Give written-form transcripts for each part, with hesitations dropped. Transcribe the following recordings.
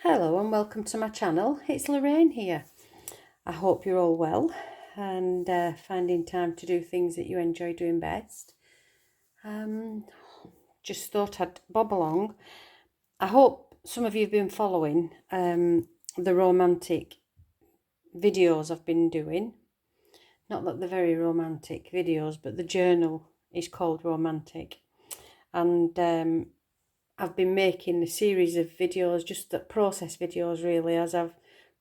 Hello and welcome to my channel. It's Lorraine here. I hope you're all well and finding time to do things that you enjoy doing best. Just thought I'd bob along. I hope some of you have been following the romantic videos I've been doing. Not that they're very romantic videos, but the journal is called Romantique. And I've been making a series of videos, just the process videos really, as I've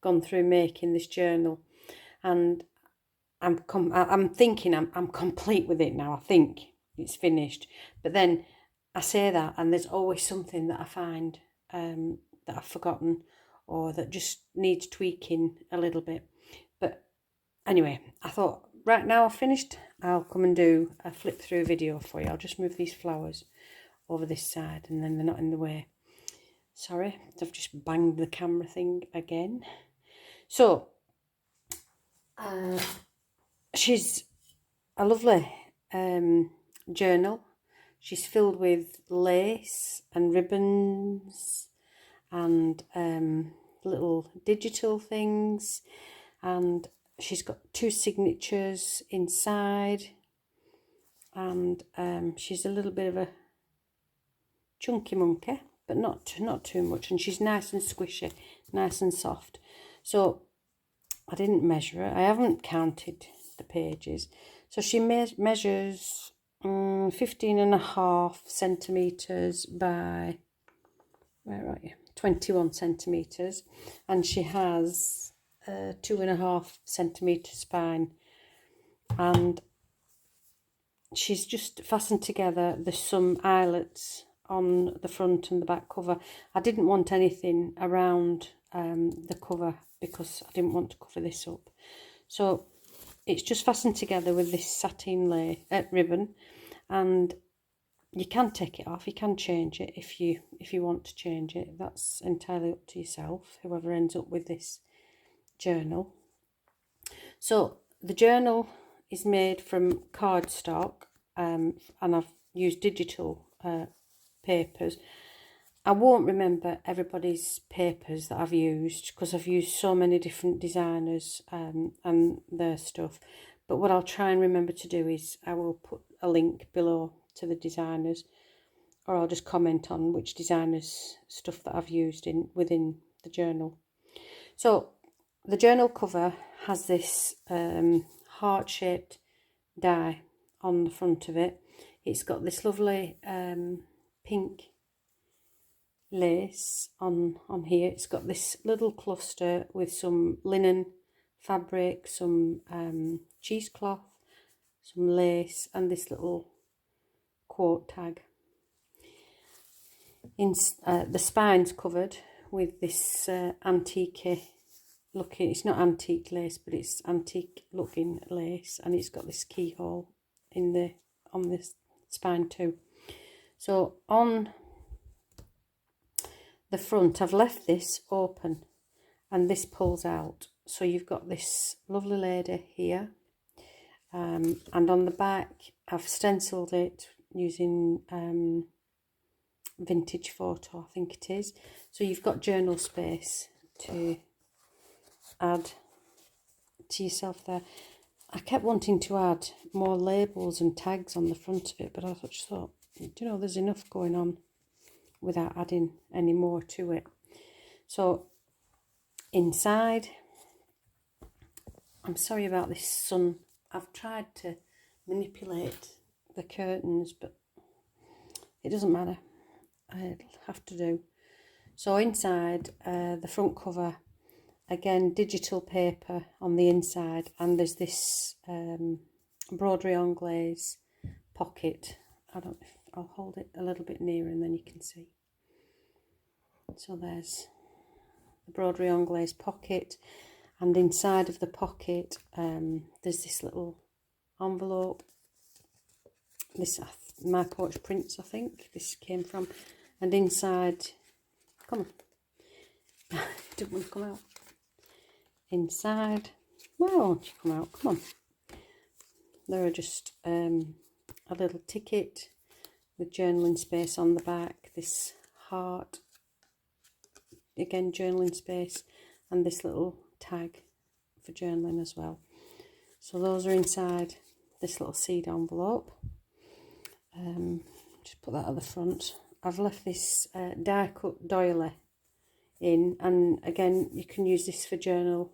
gone through making this journal, and I'm thinking I'm complete with it now. I think it's finished, but then I say that and there's always something that I find that I've forgotten or that just needs tweaking a little bit. But anyway, I thought right now I've finished, I'll come and do a flip through video for you. I'll just move these flowers over this side and then they're not in the way. Sorry, I've just banged the camera thing again. So she's a lovely journal. She's filled with lace and ribbons and little digital things, and she's got 2 signatures inside, and she's a little bit of a chunky monkey, but not too much, and she's nice and squishy, nice and soft. So I didn't measure it. I haven't counted the pages. So she measures 15.5 centimetres by, where are you, 21 centimetres, and she has 2.5 centimetre spine, and she's just fastened together. There's some eyelets on the front and the back cover. I didn't want anything around the cover because I didn't want to cover this up, so it's just fastened together with this satin ribbon, and you can take it off, you can change it if you want to change it. That's entirely up to yourself, whoever ends up with this journal. So the journal is made from cardstock, and I've used digital papers. I won't remember everybody's papers that I've used because I've used so many different designers and their stuff. But what I'll try and remember to do is I will put a link below to the designers, or I'll just comment on which designers' stuff that I've used within the journal. So the journal cover has this heart-shaped die on the front of it. It's got this lovely pink lace on here. It's got this little cluster with some linen fabric, some cheesecloth, some lace, and this little quote tag. The spine's covered with this antique looking, it's not antique lace, but it's antique looking lace, and it's got this keyhole on this spine too. So on the front, I've left this open and this pulls out, so you've got this lovely lady here, and on the back I've stenciled it using vintage photo, I think it is. So you've got journal space to add to yourself there. I kept wanting to add more labels and tags on the front of it, but I just thought, you know, there's enough going on without adding any more to it. So inside, I'm sorry about this sun. I've tried to manipulate the curtains, but it doesn't matter. I'll have to do. So inside, the front cover, again, digital paper on the inside, and there's this broderie anglaise pocket. I'll hold it a little bit nearer and then you can see. So there's the broderie anglaise pocket, and inside of the pocket there's this little envelope. This My Porch Prints, I think this came from, and inside, come on, didn't want to come out. Inside, why won't you come out? Come on. There are just a little ticket with journaling space on the back, this heart again, journaling space, and this little tag for journaling as well. So those are inside this little seed envelope. Just put that at the front. I've left this die cut doily in, and again you can use this for journaling.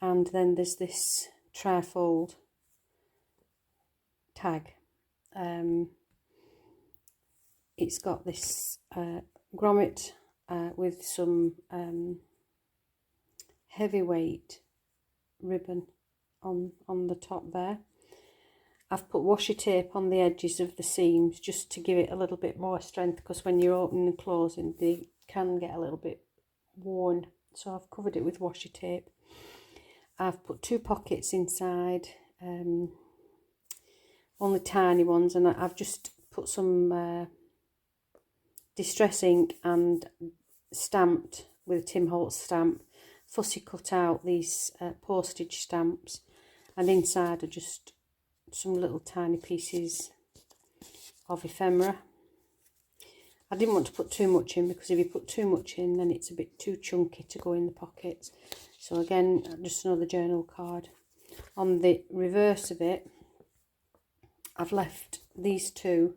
And then there's this trifold tag. It's got this grommet with some heavyweight ribbon on the top there. I've put washi tape on the edges of the seams just to give it a little bit more strength, because when you're opening and closing they can get a little bit worn, so I've covered it with washi tape. I've put 2 pockets inside, only tiny ones, and I've just put some distress ink and stamped with a Tim Holtz stamp, fussy cut out these postage stamps, and inside are just some little tiny pieces of ephemera. I didn't want to put too much in, because if you put too much in then it's a bit too chunky to go in the pockets. So again, just another journal card. On the reverse of it, I've left these 2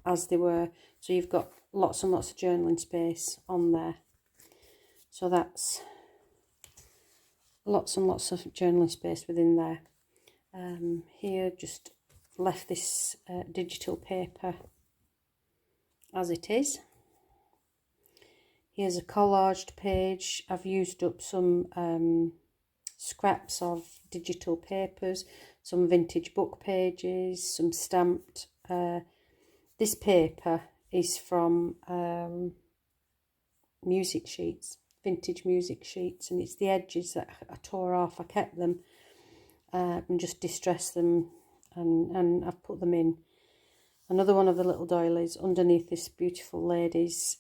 as they were, so you've got lots and lots of journaling space on there. So that's lots and lots of journaling space within there. Here, just left this digital paper as it is. Here's a collaged page. I've used up some scraps of digital papers, some vintage book pages, some stamped. This paper is from music sheets, vintage music sheets, and it's the edges that I tore off. I kept them and just distressed them, and I've put them in. Another one of the little doilies underneath this beautiful lady's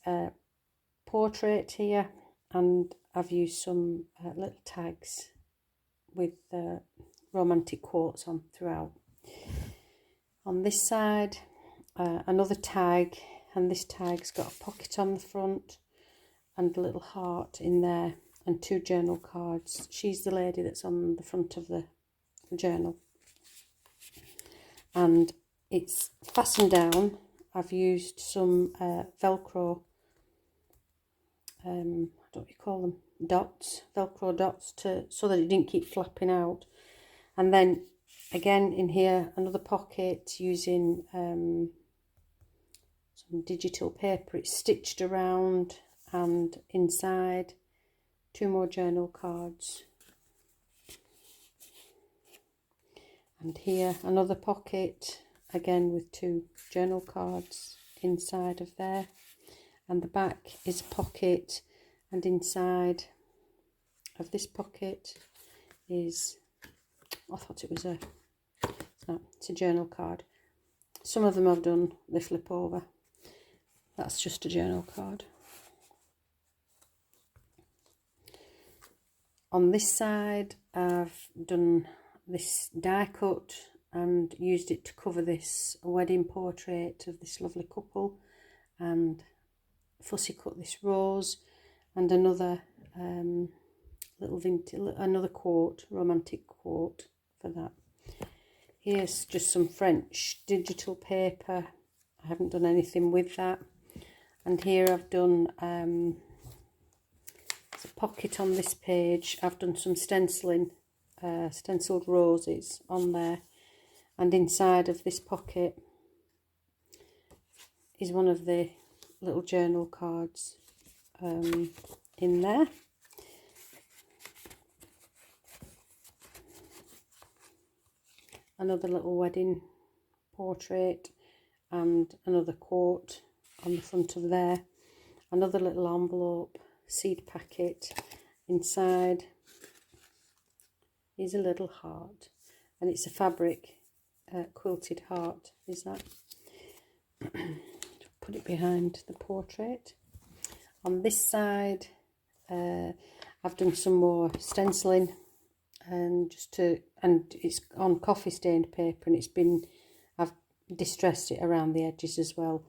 portrait here, and I've used some little tags with romantic quotes on throughout. On this side, another tag, and this tag's got a pocket on the front and a little heart in there, and 2 journal cards. She's the lady that's on the front of the journal, and it's fastened down. I've used some Velcro, I don't know what you call them, dots, Velcro dots, so that it didn't keep flapping out. And then again in here, another pocket using some digital paper. It's stitched around, and inside 2 more journal cards. And here another pocket, again with 2 journal cards inside of there. And the back is a pocket, and inside of this pocket is, I thought it was it's a journal card. Some of them I've done, they flip over. That's just a journal card. On this side, I've done this die cut and used it to cover this wedding portrait of this lovely couple, and fussy cut this rose, and another another quote, romantic quote for that. Here's just some French digital paper. I haven't done anything with that. And here I've done there's a pocket on this page. I've done some stenciling, stenciled roses on there, and inside of this pocket is one of the little journal cards in there. Another little wedding portrait and another quote on the front of there. Another little envelope, seed packet. Inside is a little heart, and it's a fabric quilted heart, is that. Put it behind the portrait. On this side, I've done some more stenciling, and it's on coffee stained paper, and I've distressed it around the edges as well.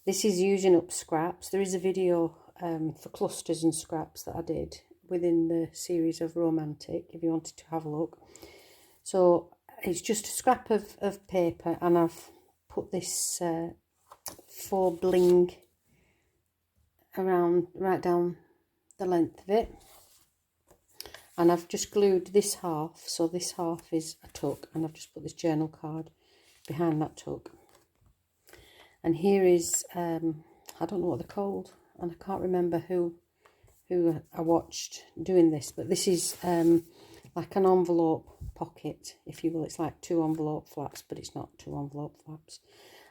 This is using up scraps. There is a video for clusters and scraps that I did within the series of Romantique, if you wanted to have a look. So it's just a scrap of paper, and I've put this faux bling around, right down the length of it. And I've just glued this half, so this half is a tuck, and I've just put this journal card behind that tuck. And here is, I don't know what they're called, and I can't remember who I watched doing this, but this is like an envelope pocket, if you will. It's like 2 envelope flaps, but it's not 2 envelope flaps.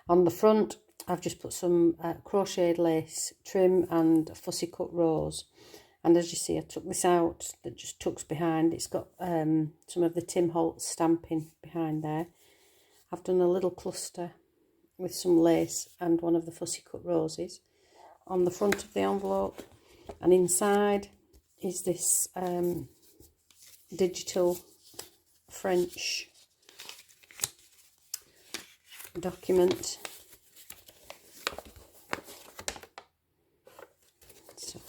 On the front, I've just put some crocheted lace trim and fussy cut rose. And as you see, I took this out, that just tucks behind. It's got some of the Tim Holtz stamping behind there. I've done a little cluster with some lace and one of the fussy cut roses on the front of the envelope. And inside is this digital French document. So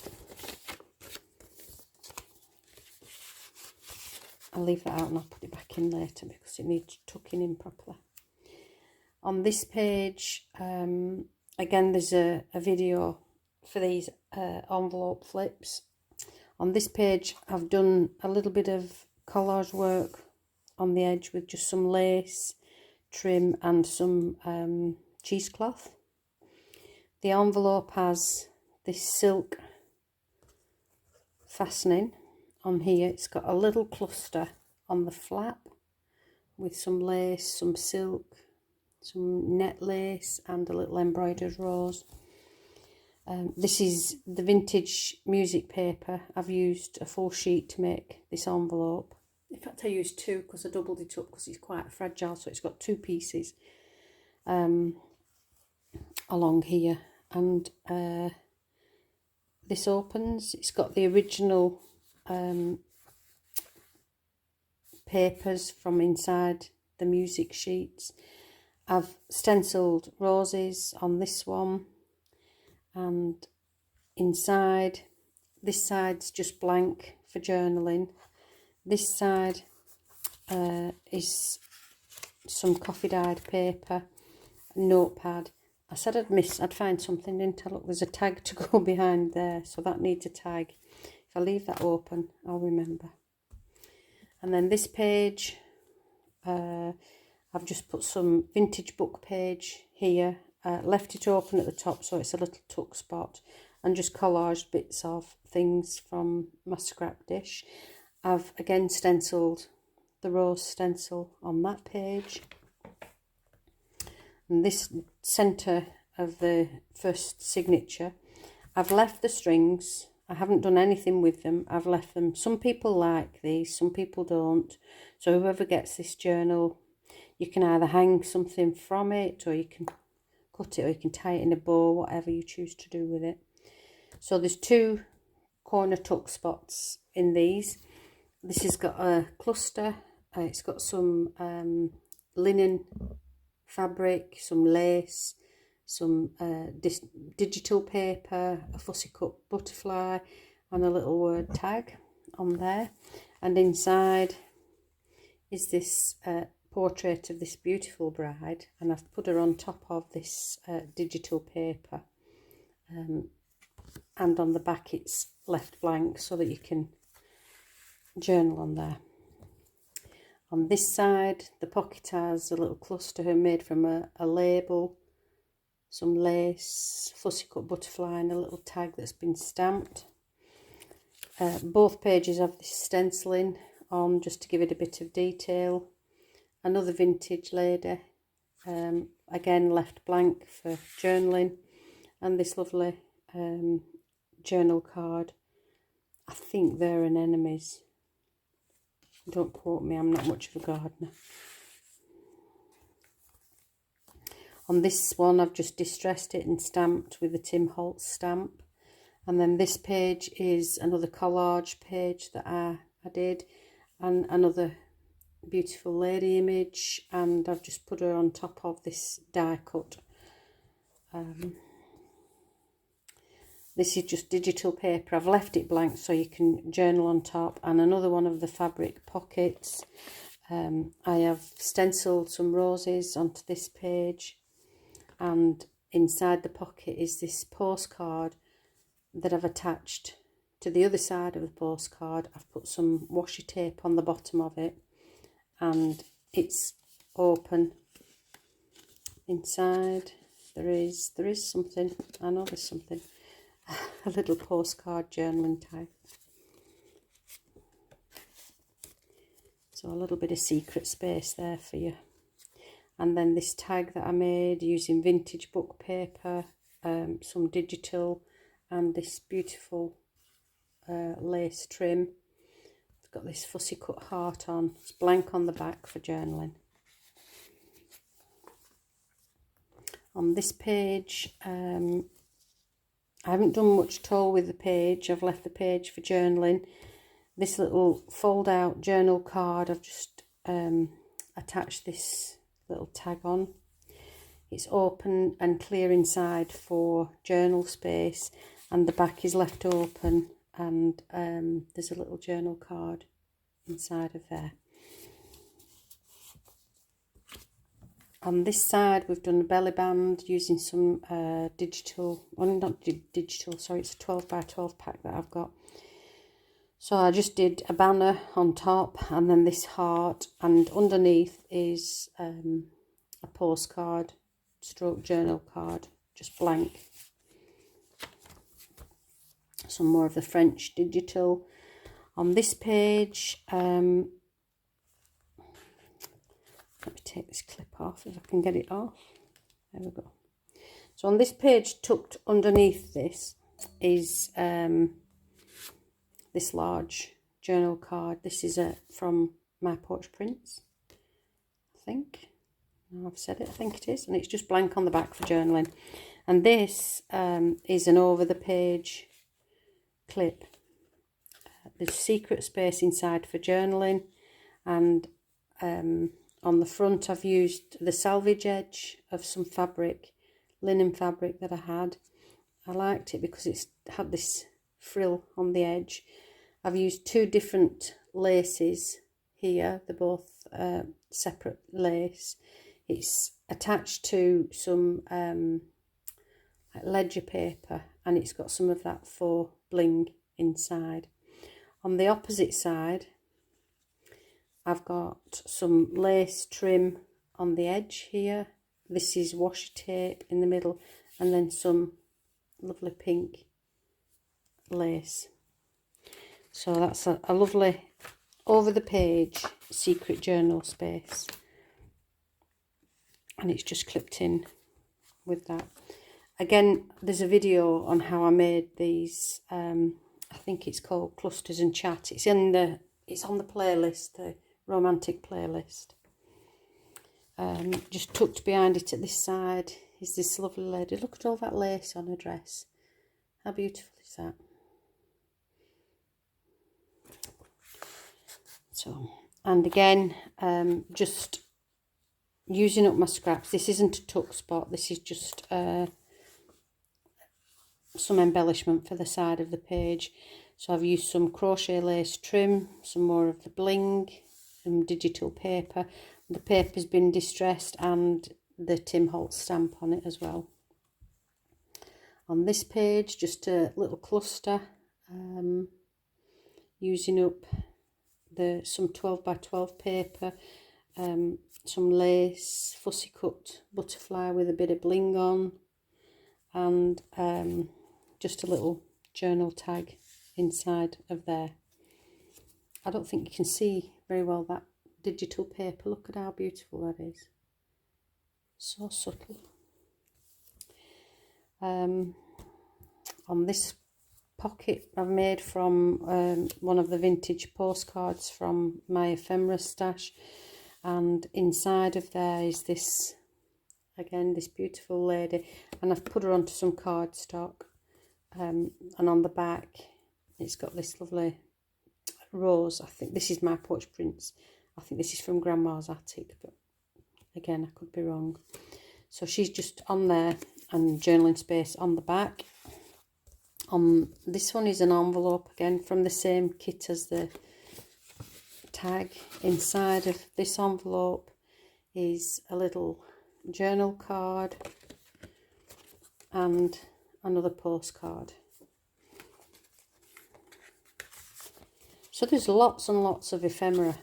I'll leave that out and I'll put it back in later because it needs tucking in properly. On this page, again, there's a video for these envelope flips. On this page, I've done a little bit of collage work on the edge with just some lace, trim and some cheesecloth. The envelope has this silk fastening on here. It's got a little cluster on the flap with some lace, some silk, some net lace and a little embroidered rose. This is the vintage music paper. I've used a full sheet to make this envelope. In fact, I used 2 because I doubled it up because it's quite fragile, so it's got 2 pieces along here. And this opens. It's got the original papers from inside the music sheets. I've stenciled roses on this one, and inside, this side's just blank for journaling. This side is some coffee dyed paper, a notepad. I said I'd find something, didn't I? Look, there's a tag to go behind there, so that needs a tag. If I leave that open, I'll remember. And then this page, I've just put some vintage book page here, left it open at the top so it's a little tuck spot, and just collaged bits of things from my scrap dish. I've again stenciled the rose stencil on that page. And this centre of the first signature, I've left the strings. I haven't done anything with them. I've left them. Some people like these, some people don't. So whoever gets this journal, you can either hang something from it, or you can cut it, or you can tie it in a bow, whatever you choose to do with it. So there's 2 corner tuck spots in these. This has got a cluster. It's got some linen fabric, some lace, some digital paper, a fussy cut butterfly, and a little word tag on there. And inside is this portrait of this beautiful bride, and I've put her on top of this digital paper, and on the back it's left blank so that you can journal on there. On this side, the pocket has a little cluster made from a label, some lace, fussy cut butterfly, and a little tag that's been stamped. Both pages have this stenciling on just to give it a bit of detail. Another vintage lady, again left blank for journaling, and this lovely journal card. I think they're anemones. Don't quote me, I'm not much of a gardener. On this one, I've just distressed it and stamped with the Tim Holtz stamp. And then this page is another collage page that I did, and another beautiful lady image, and I've just put her on top of this die cut This is just digital paper. I've left it blank so you can journal on top. And another one of the fabric pockets. I have stenciled some roses onto this page, and inside the pocket is this postcard that I've attached to the other side of the postcard. I've put some washi tape on the bottom of it, and it's open. Inside there is something. I know there's something. A little postcard journaling tag. So a little bit of secret space there for you. And then this tag that I made using vintage book paper, some digital, and this beautiful lace trim. It's got this fussy cut heart on. It's blank on the back for journaling. On this page, I haven't done much at all with the page. I've left the page for journaling. This little fold out journal card, I've just attached this little tag on. It's open and clear inside for journal space, and the back is left open, and there's a little journal card inside of there. On this side we've done a belly band using some digital, well not digital, sorry, it's a 12 by 12 pack that I've got. So I just did a banner on top, and then this heart, and underneath is a postcard stroke journal card, just blank. Some more of the French digital. On this page, let me take this clip off if I can get it off. There we go. So on this page, tucked underneath this is this large journal card. This is from My Porch Prints, I think. No, I've said it, I think it is. And it's just blank on the back for journaling. And this is an over the page clip. There's secret space inside for journaling, and on the front I've used the salvage edge of some fabric, linen fabric that I had. I liked it because it's had this frill on the edge. I've used two different laces here. They're both separate lace. It's attached to some like ledger paper, and it's got some of that faux bling inside. On the opposite side, I've got some lace trim on the edge here. This is washi tape in the middle, and then some lovely pink lace. So that's a lovely over the page secret journal space, and it's just clipped in with that. Again, there's a video on how I made these. I think it's called Clusters and Chat. It's on the playlist, the Romantique playlist. Just tucked behind it at this side is this lovely lady. Look at all that lace on her dress. How beautiful is that? So, and again, just using up my scraps. This isn't a tuck spot. This is just some embellishment for the side of the page. So I've used some crochet lace trim, some more of the bling, some digital paper. The paper's been distressed, and the Tim Holtz stamp on it as well. On this page, just a little cluster, using up some 12 by 12 paper, some lace, fussy cut butterfly with a bit of bling on, and just a little journal tag inside of there. I don't think you can see very well that digital paper. Look at how beautiful that is. So subtle. On this pocket I've made from one of the vintage postcards from my ephemera stash, and inside of there is this, again, this beautiful lady, and I've put her onto some cardstock, and on the back it's got this lovely rose. I think this is My Porch Prints. I think this is from Grandma's attic, but again, I could be wrong. So she's just on there, and journaling space on the back. This one is an envelope again from the same kit as the tag. Inside of this envelope is a little journal card and another postcard. So there's lots and lots of ephemera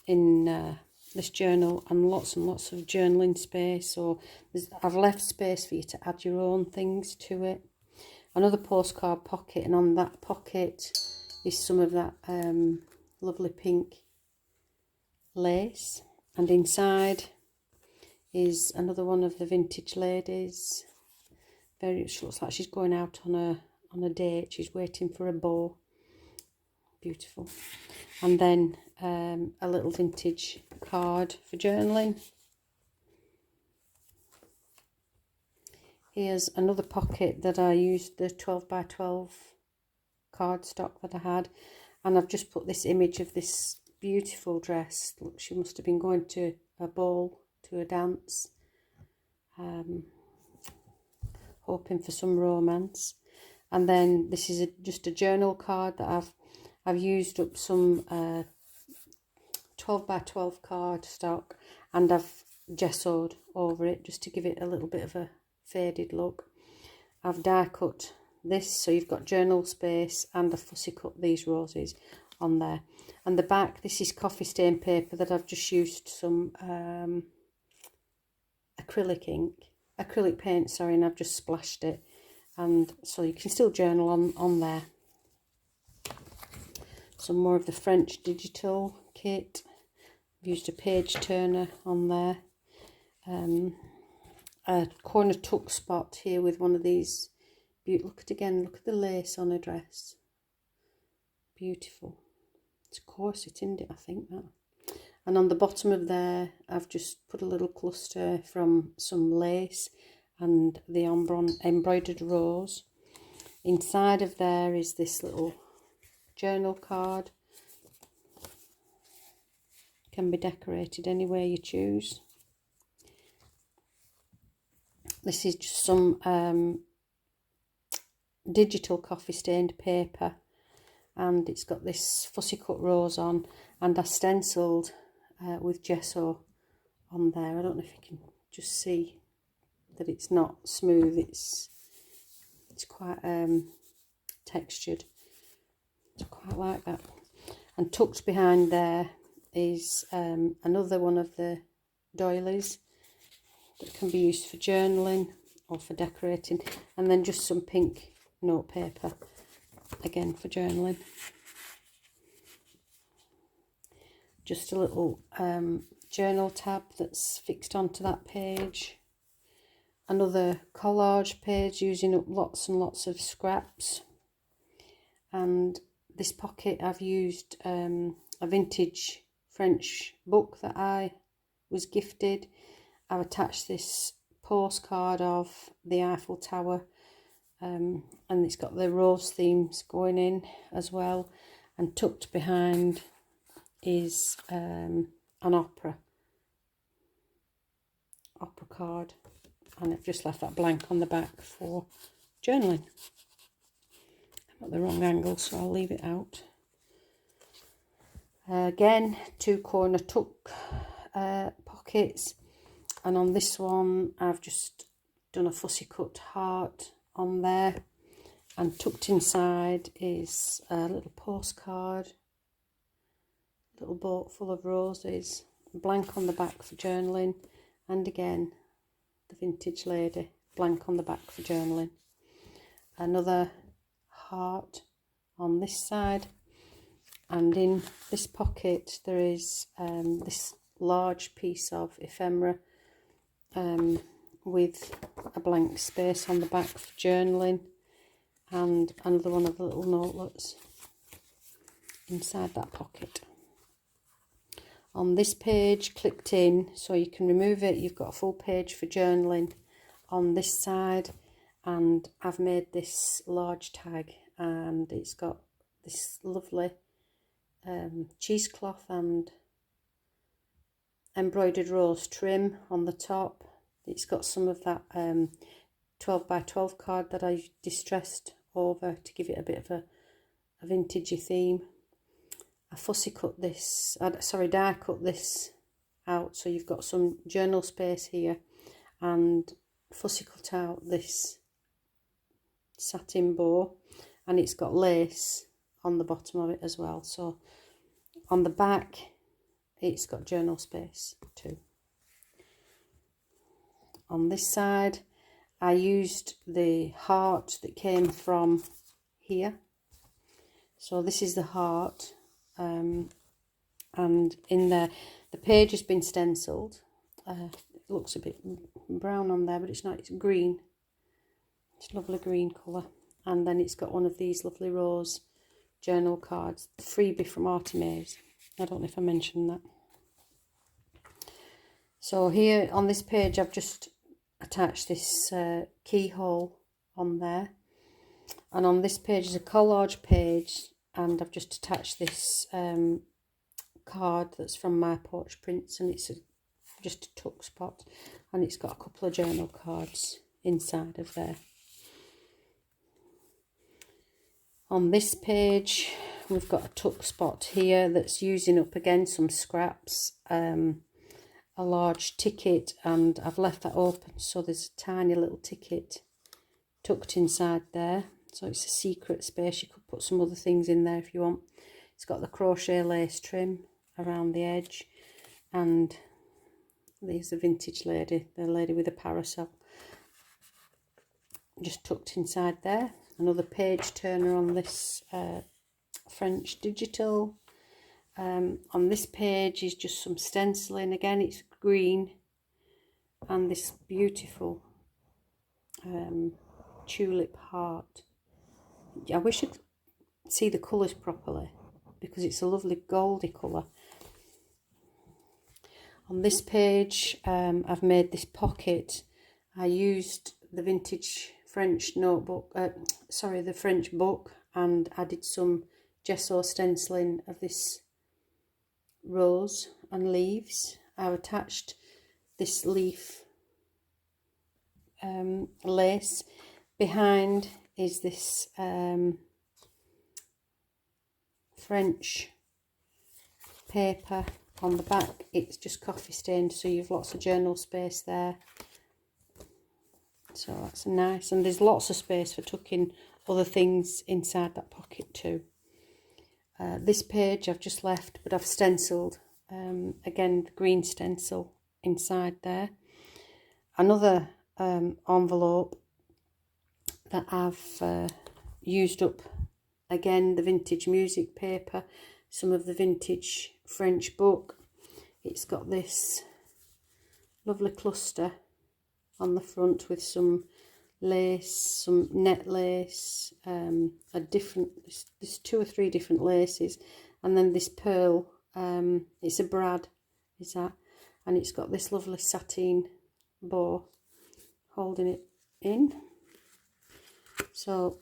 in this journal, and lots of journaling space. So I've left space for you to add your own things to it. Another postcard pocket, and on that pocket is some of that lovely pink lace, and inside is another one of the vintage ladies. She looks like she's going out on a date. She's waiting for a beau. Beautiful. And then a little vintage card for journaling. Here's another pocket that I used the 12 by 12 cardstock that I had, and I've just put this image of this beautiful dress. Look, she must have been going to a ball, to a dance, hoping for some romance. And then this is just a journal card that I've used up some 12 by 12 cardstock, and I've gessoed over it just to give it a little bit of a faded look. I've die cut this, so you've got journal space, and I fussy cut these roses on there. And the back, this is coffee stain paper that I've just used some acrylic paint, sorry, and I've just splashed it, and so you can still journal on there. Some more of the French digital kit. I've used a page turner on there. A corner tuck spot here with one of these. Look at the lace on her dress. Beautiful. It's a corset, isn't it? I think that. And on the bottom of there, I've just put a little cluster from some lace and the embroidered rose. Inside of there is this little journal card. Can be decorated any way you choose. This is just some digital coffee stained paper, and it's got this fussy cut rose on, and I stenciled with gesso on there. I don't know if you can just see that it's not smooth, it's quite textured. I quite like that. And tucked behind there is another one of the doilies that can be used for journaling or for decorating, and then just some pink note paper again for journaling. Just a little journal tab that's fixed onto that page. Another collage page using up lots and lots of scraps. And this pocket, I've used a vintage French book that I was gifted. I've attached this postcard of the Eiffel Tower, and it's got the rose themes going in as well, and tucked behind is an opera card, and I've just left that blank on the back for journaling. I'm at the wrong angle, so I'll leave it out. Again, 2 corner tuck pockets, and on this one I've just done a fussy cut heart on there, and tucked inside is a little postcard, little boat full of roses, blank on the back for journaling, and again the vintage lady, blank on the back for journaling. Another heart on this side, and in this pocket there is this large piece of ephemera with a blank space on the back for journaling, and another one of the little notelets inside that pocket. On this page, clipped in so you can remove it, you've got a full page for journaling on this side, and I've made this large tag, and it's got this lovely cheesecloth and embroidered rose trim on the top. It's got some of that 12 by 12 card that I distressed over to give it a bit of a vintagey theme. I die cut this out, so you've got some journal space here, and fussy cut out this satin bow, and it's got lace on the bottom of it as well. So on the back it's got journal space too. On this side I used the heart that came from here. So this is the heart, and in there the page has been stenciled. It looks a bit brown on there, but it's not, it's green. It's lovely green colour. And then it's got one of these lovely rose journal cards, freebie from Artemis. I don't know if I mentioned that. So here on this page I've just attached this keyhole on there, and on this page is a collage page, and I've just attached this card that's from My Porch Prints, and it's just a tuck spot, and it's got a couple of journal cards inside of there. On this page we've got a tuck spot here that's using up again some scraps, a large ticket, and I've left that open, so there's a tiny little ticket tucked inside there, so it's a secret space. You could put some other things in there if you want. It's got the crochet lace trim around the edge, and there's the vintage lady, the lady with a parasol, just tucked inside there. Another page turner on this French digital. On this page is just some stenciling. Again, it's green, and this beautiful tulip heart. I wish I could see the colours properly, because it's a lovely goldy colour. On this page I've made this pocket. I used the vintage French notebook, the French book, and added some gesso stenciling of this rose and leaves. I've attached this leaf lace. Behind is this French paper. On the back it's just coffee stained, so you've lots of journal space there, so that's nice, and there's lots of space for tucking other things inside that pocket too. This page I've just left, but I've stenciled again the green stencil inside there. Another envelope that I've used up, again the vintage music paper, some of the vintage French book. It's got this lovely cluster on the front with some lace, some net lace, there's 2 or 3 different laces, and then this pearl, it's a brad, is that, and it's got this lovely sateen bow holding it in. So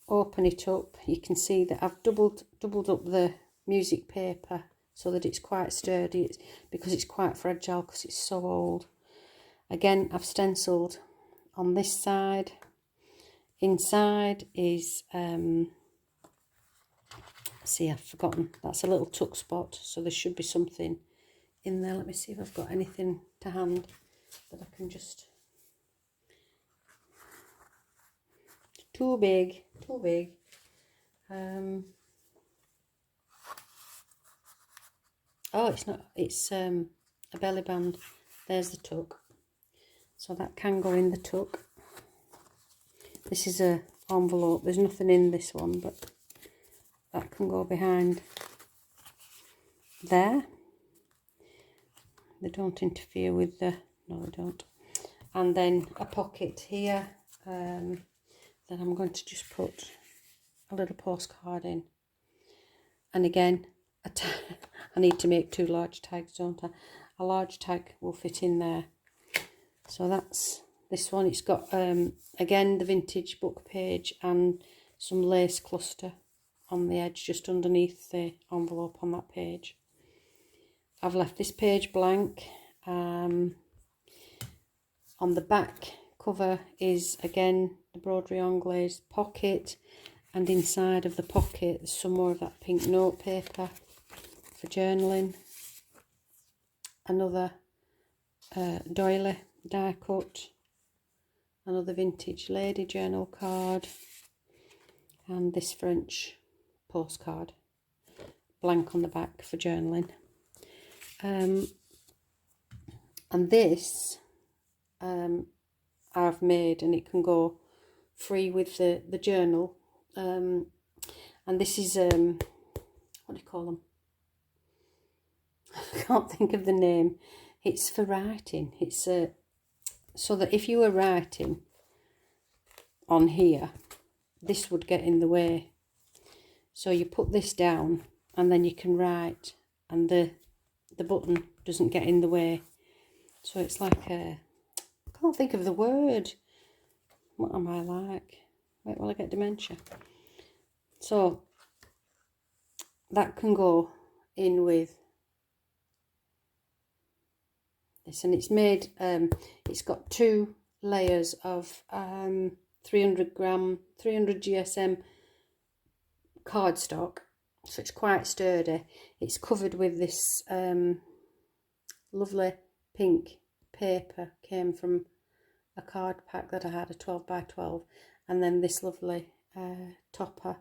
open it up, you can see that I've doubled up the music paper so that it's quite sturdy, because it's quite fragile because it's so old. Again, I've stenciled on this side. Inside is see, I've forgotten, that's a little tuck spot, so there should be something in there. Let me see if I've got anything to hand that I can just, too big. Oh, it's not, it's a belly band. There's the tuck, so that can go in the tuck. This is a envelope, there's nothing in this one, but that can go behind there. They don't interfere with the, no they don't. And then a pocket here that I'm going to just put a little postcard in. And again, I need to make 2 large tags, don't I? A large tag will fit in there. So that's this one. It's got again the vintage book page and some lace cluster on the edge just underneath the envelope on that page. I've left this page blank. On the back cover is again the broderie anglaise pocket, and inside of the pocket there's some more of that pink note paper for journaling. Another doily die cut, another vintage lady journal card, and this French postcard, blank on the back for journaling. And this I've made, and it can go free with the journal. And this is what do you call them? I can't think of the name. It's for writing. It's so that if you were writing on here, this would get in the way. So you put this down and then you can write, and the button doesn't get in the way. So it's like a, I can't think of the word. What am I like? Wait while I get dementia. So that can go in with this, and it's made, it's got 2 layers of 300 GSM cardstock, so it's quite sturdy. It's covered with this lovely pink paper, came from a card pack that I had, a 12 by 12, and then this lovely topper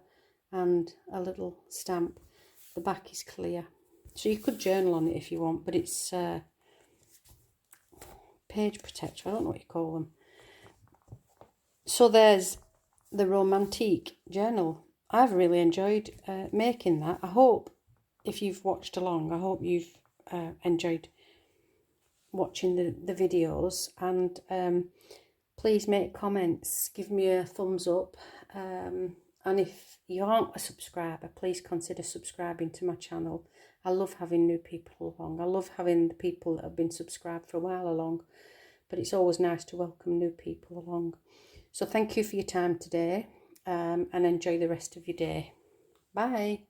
and a little stamp. The back is clear, so you could journal on it if you want, but it's page protector, I don't know what you call them. So there's the Romantique Journal. I've really enjoyed making that. I hope, if you've watched along, I hope you've enjoyed watching the videos, and please make comments, give me a thumbs up, and if you aren't a subscriber, please consider subscribing to my channel. I love having new people along. I love having the people that have been subscribed for a while along, but it's always nice to welcome new people along. So thank you for your time today, and enjoy the rest of your day. Bye.